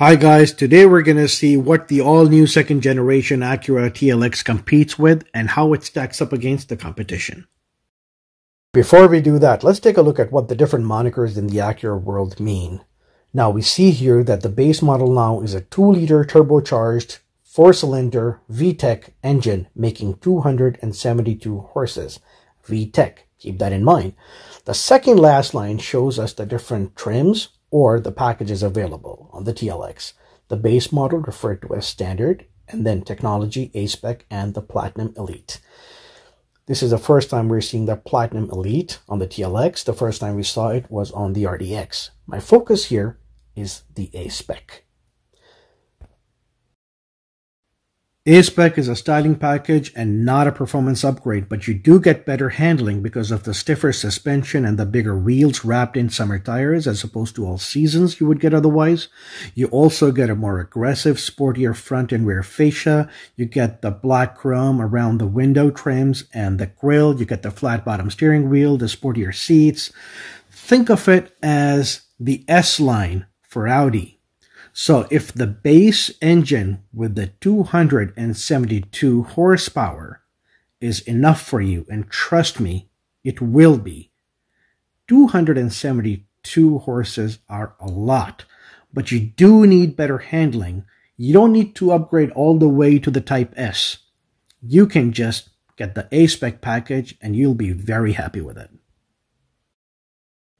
Hi guys, today we're going to see what the all-new second generation Acura Tlx competes with and how it stacks up against the competition. Before we do that, let's take a look at what the different monikers in the Acura world mean. Now we see here that the base model now is a 2-liter turbocharged 4-cylinder VTEC engine making 272 horses. VTEC, keep that in mind. The second last line shows us the different trims or the packages available on the TLX. The base model referred to as Standard, and then Technology, A-Spec, and the Platinum Elite. This is the first time we're seeing the Platinum Elite on the TLX. The first time we saw it was on the RDX. My focus here is the A-Spec. A-Spec is a styling package and not a performance upgrade, but you do get better handling because of the stiffer suspension and the bigger wheels wrapped in summer tires as opposed to all seasons you would get otherwise. You also get a more aggressive, sportier front and rear fascia. You get the black chrome around the window trims and the grille. You get the flat bottom steering wheel, the sportier seats. Think of it as the S-line for Audi. So if the base engine with the 272 horsepower is enough for you, and trust me, it will be. 272 horses are a lot, but you do need better handling. You don't need to upgrade all the way to the Type S. You can just get the A-Spec package and you'll be very happy with it.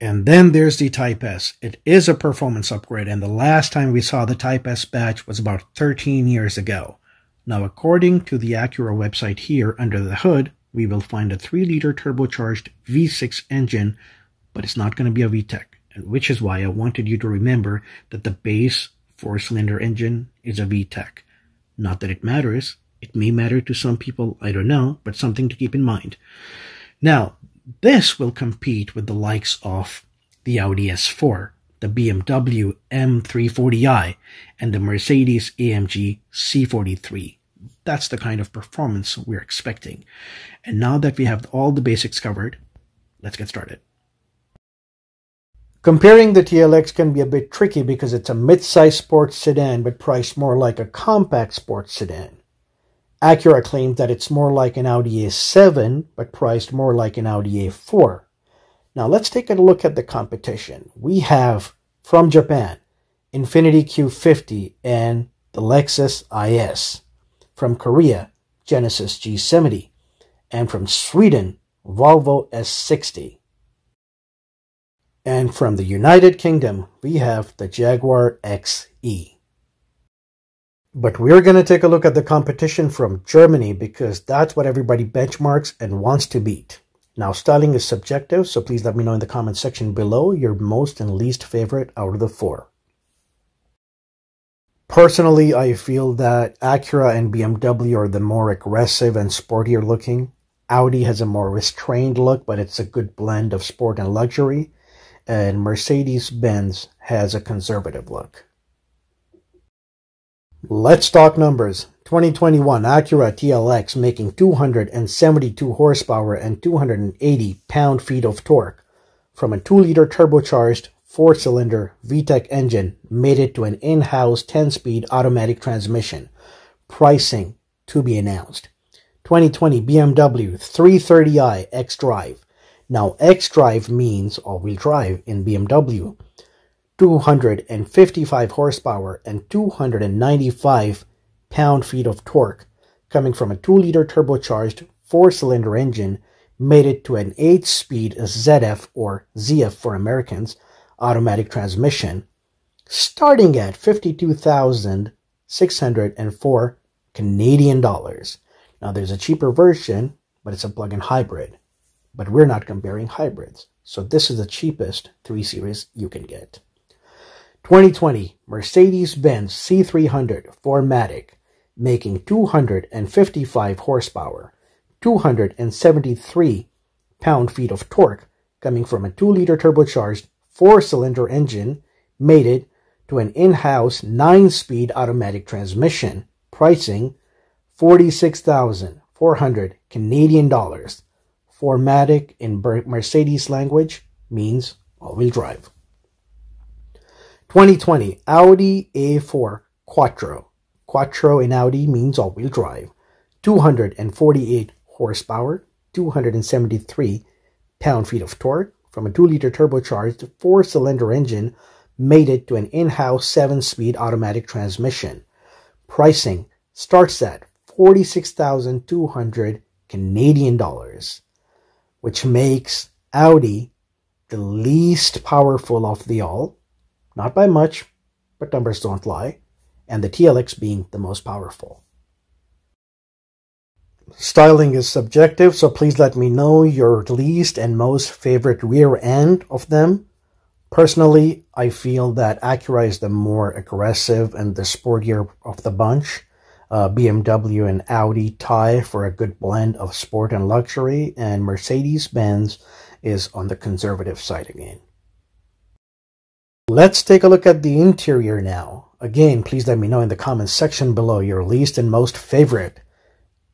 And then there's the Type S. It is a performance upgrade, and the last time we saw the Type S badge was about 13 years ago. Now, according to the Acura website here, under the hood, we will find a 3-liter turbocharged V6 engine, but it's not going to be a VTEC, which is why I wanted you to remember that the base 4-cylinder engine is a VTEC. Not that it matters. It may matter to some people, I don't know, but something to keep in mind. Now, this will compete with the likes of the Audi S4, the BMW M340i, and the Mercedes-AMG C43. That's the kind of performance we're expecting. And now that we have all the basics covered, let's get started. Comparing the TLX can be a bit tricky because it's a mid-size sports sedan but priced more like a compact sports sedan. Acura claims that it's more like an Audi A7, but priced more like an Audi A4. Now let's take a look at the competition. We have, from Japan, Infiniti Q50 and the Lexus IS. From Korea, Genesis G70. And from Sweden, Volvo S60. And from the United Kingdom, we have the Jaguar XE. But we're going to take a look at the competition from Germany because that's what everybody benchmarks and wants to beat. Now, styling is subjective, so please let me know in the comment section below your most and least favorite out of the 4. Personally, I feel that Acura and BMW are the more aggressive and sportier looking. Audi has a more restrained look, but it's a good blend of sport and luxury. And Mercedes-Benz has a conservative look. Let's talk numbers. 2021 Acura Tlx making 272 horsepower and 280 pound-feet of torque from a 2-liter turbocharged 4-cylinder VTEC engine made it to an in-house 10-speed automatic transmission. Pricing to be announced. 2020 BMW 330i xDrive. Now xDrive means all-wheel drive in BMW. 255 horsepower and 295 pound-feet of torque coming from a 2-liter turbocharged 4-cylinder engine made it to an 8-speed ZF or ZF for Americans automatic transmission starting at 52,604 Canadian dollars. Now there's a cheaper version, but it's a plug-in hybrid. But we're not comparing hybrids. So this is the cheapest 3 Series you can get. 2020 Mercedes-Benz C300 4MATIC making 255 horsepower, 273 pound-feet of torque coming from a 2-liter turbocharged 4-cylinder engine made it to an in-house 9-speed automatic transmission. Pricing 46,400 Canadian dollars. 4MATIC in Mercedes language means all-wheel drive. 2020 Audi A4 Quattro. Quattro in Audi means all-wheel drive. 248 horsepower, 273 pound-feet of torque from a 2-liter turbocharged 4-cylinder engine mated to an in-house 7-speed automatic transmission. Pricing starts at 46,200 Canadian dollars, which makes Audi the least powerful of the all, not by much, but numbers don't lie, and the TLX being the most powerful. Styling is subjective, so please let me know your least and most favorite rear end of them. Personally, I feel that Acura is the more aggressive and the sportier of the bunch. BMW and Audi tie for a good blend of sport and luxury, and Mercedes-Benz is on the conservative side again. Let's take a look at the interior now. Again, please let me know in the comments section below your least and most favorite.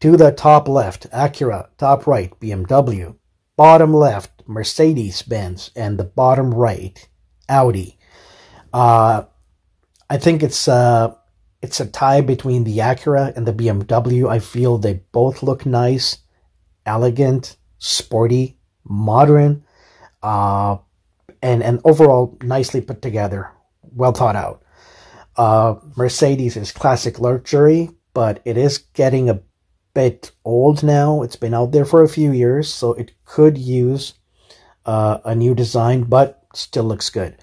To the top left, Acura, top right, BMW, bottom left, Mercedes-Benz, and the bottom right, Audi. I think it's a tie between the Acura and the BMW. I feel they both look nice, elegant, sporty, modern, and overall nicely put together, well thought out. Mercedes is classic luxury, but it is getting a bit old now. It's been out there for a few years, so it could use a new design, but still looks good.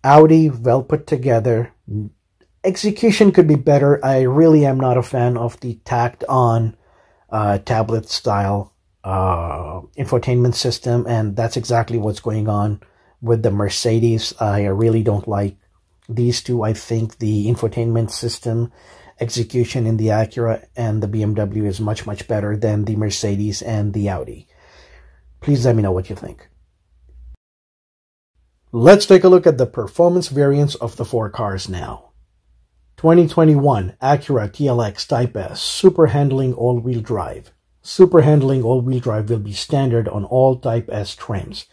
Audi, well put together. Execution could be better. I really am not a fan of the tacked on tablet style infotainment system, and that's exactly what's going on with the Mercedes. I really don't like these two. I think the infotainment system execution in the Acura and the BMW is much, much better than the Mercedes and the Audi. Please let me know what you think. Let's take a look at the performance variants of the four cars now. 2021 Acura Tlx Type S Super Handling All-Wheel Drive. Super Handling All-Wheel Drive will be standard on all Type S trims.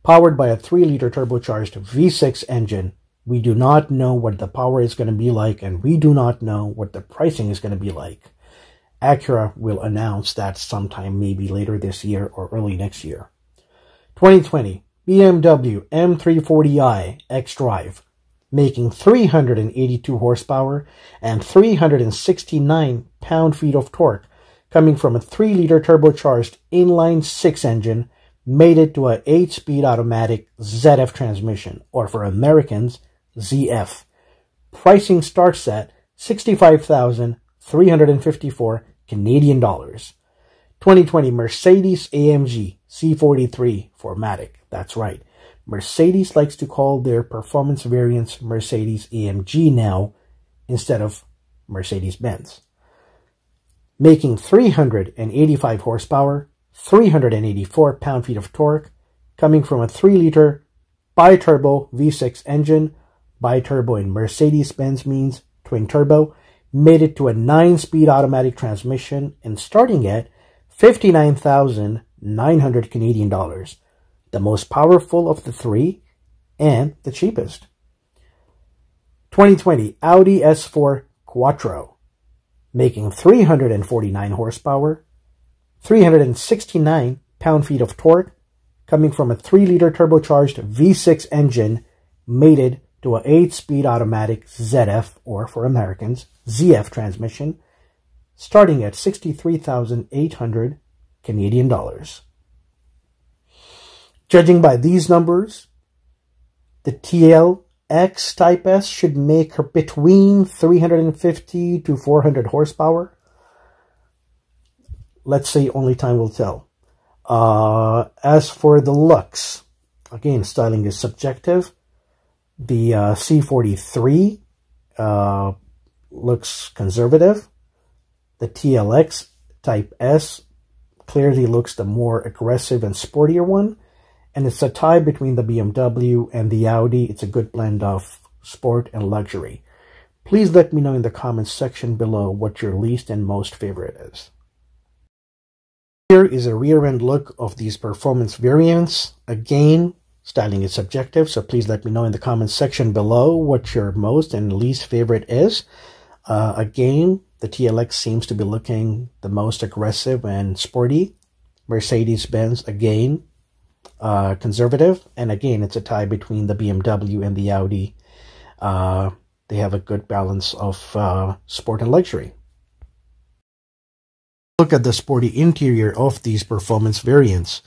Powered by a 3-liter turbocharged V6 engine. We do not know what the power is going to be like, and we do not know what the pricing is going to be like. Acura will announce that sometime maybe later this year or early next year. 2020 BMW M340i xDrive, making 382 horsepower and 369 pound-feet of torque, coming from a 3-liter turbocharged inline-6 engine mated to an 8-speed automatic ZF transmission, or for Americans, ZF. Pricing starts at 65,354 Canadian dollars. 2020 Mercedes-AMG C43 4MATIC. That's right. Mercedes likes to call their performance variants Mercedes-AMG now instead of Mercedes-Benz. Making 385 horsepower, 384 pound-feet of torque, coming from a 3-liter bi-turbo V6 engine. Bi-turbo in Mercedes-Benz means twin-turbo, mated to a 9-speed automatic transmission, and starting at 59,900 Canadian dollars. The most powerful of the three and the cheapest. 2020 Audi S4 Quattro, making 349 horsepower, 369 pound-feet of torque, coming from a 3-liter turbocharged V6 engine mated to an 8-speed automatic ZF, or for Americans, ZF transmission, starting at 63,800 Canadian dollars. Judging by these numbers, the TLX Type S should make between 350 to 400 horsepower. Let's say only time will tell. As for the looks, again, styling is subjective. The C43 looks conservative. The TLX Type S clearly looks the more aggressive and sportier one. And it's a tie between the BMW and the Audi. It's a good blend of sport and luxury. Please let me know in the comments section below what your least and most favorite is. Here is a rear end look of these performance variants. Again, Styling is subjective, so please let me know in the comments section below what your most and least favorite is. Again, the TLX seems to be looking the most aggressive and sporty. Mercedes-Benz, again, conservative. And again, it's a tie between the BMW and the Audi. They have a good balance of sport and luxury. Look at the sporty interior of these performance variants.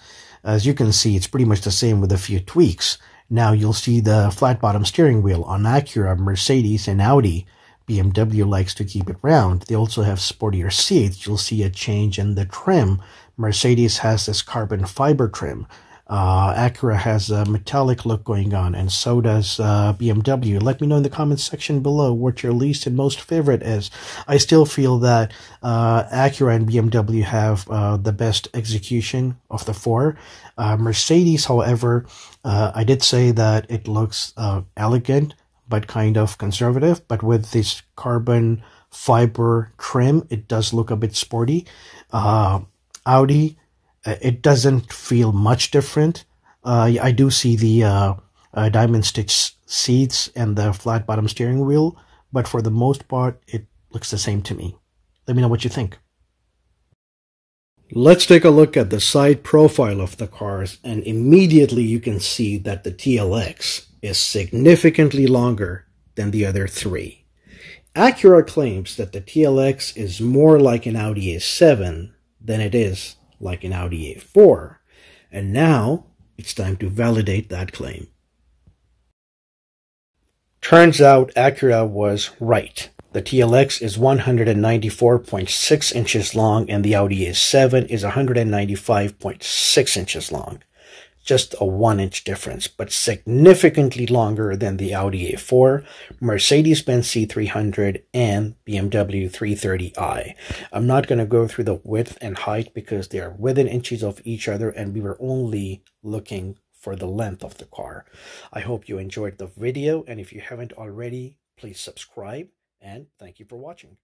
As you can see, it's pretty much the same with a few tweaks. Now you'll see the flat bottom steering wheel on Acura, Mercedes, and Audi. BMW likes to keep it round. They also have sportier seats. You'll see a change in the trim. Mercedes has this carbon fiber trim. Acura has a metallic look going on, and so does BMW. Let me know in the comments section below what your least and most favorite is. I still feel that Acura and BMW have the best execution of the four. Mercedes, however, I did say that it looks elegant but kind of conservative, but with this carbon fiber trim, it does look a bit sporty. Audi, it doesn't feel much different. I do see the diamond stitch seats and the flat bottom steering wheel, but for the most part, it looks the same to me. Let me know what you think. Let's take a look at the side profile of the cars, and immediately you can see that the TLX is significantly longer than the other three. Acura claims that the TLX is more like an Audi A7 than it is like an Audi A4, and now it's time to validate that claim. Turns out Acura was right. The TLX is 194.6 inches long and the Audi A7 is 195.6 inches long. Just a 1-inch difference, but significantly longer than the Audi A4, Mercedes-Benz C300, and BMW 330i. I'm not going to go through the width and height because they are within inches of each other and we were only looking for the length of the car. I hope you enjoyed the video, and if you haven't already, please subscribe, and thank you for watching.